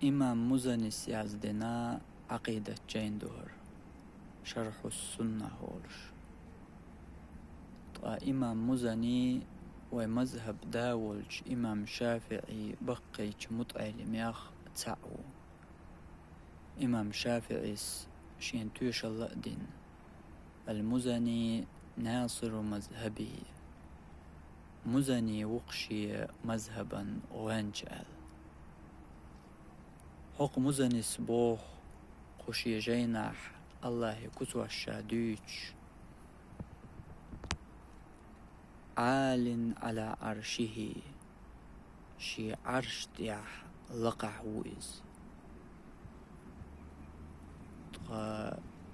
إمام مزني يازدنا عقيدة جين دور شرح السنة هولش. إمام مزني ومذهب داولج إمام شافعي بقيج مطعل مياخ تعو. إمام شافعي شين توش الله دين المزني ناصر مذهبه مزني وقشي مذهبا وانجال حق مزني سبوخ خشي جيناح الله كتوى الشادوش عال على عرشه شي عرش ديح لقع ويز.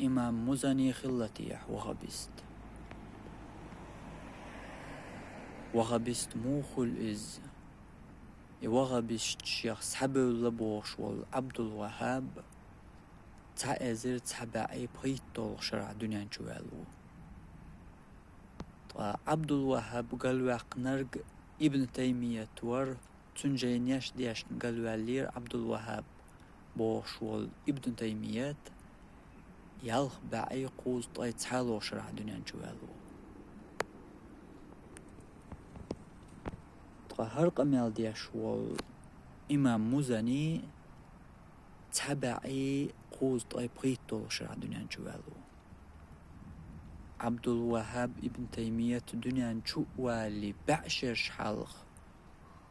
إمام مزني خلتيح وغبست موخل إز وغبست شيخ سحب اللبوش والعبد الوهاب تعزر تحبعي بيتول شرع دنيا جوالو. عبد الوهاب قالوا نرق ابن تيمية تور تنجينيش ديش قالوا لير عبد الوهاب بوش وال ابن تيمية يالخ بعي قوز طاي تحالو شرع دنيا جوالو. هرق أميال ديش وال إمام مزني تحبعي قوز طاي بيتول شرع دنيا جوالو. عبد الوهاب ابن تيمية دنيا نشوالي بعشرش حلخ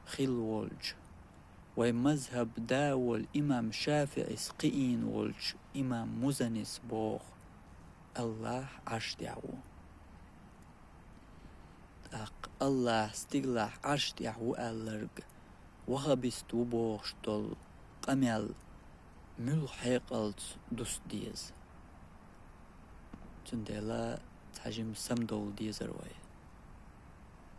خلولج ومذهب داول إمام شافعي سقين ولج إمام مزني سبوخ الله عرش دعوه الله استغلاح عرش دعوه ألرق وخبستو بوخش دول قميل ملحق الت دوست ديز تندلا تحجم سمدول ديزر وي.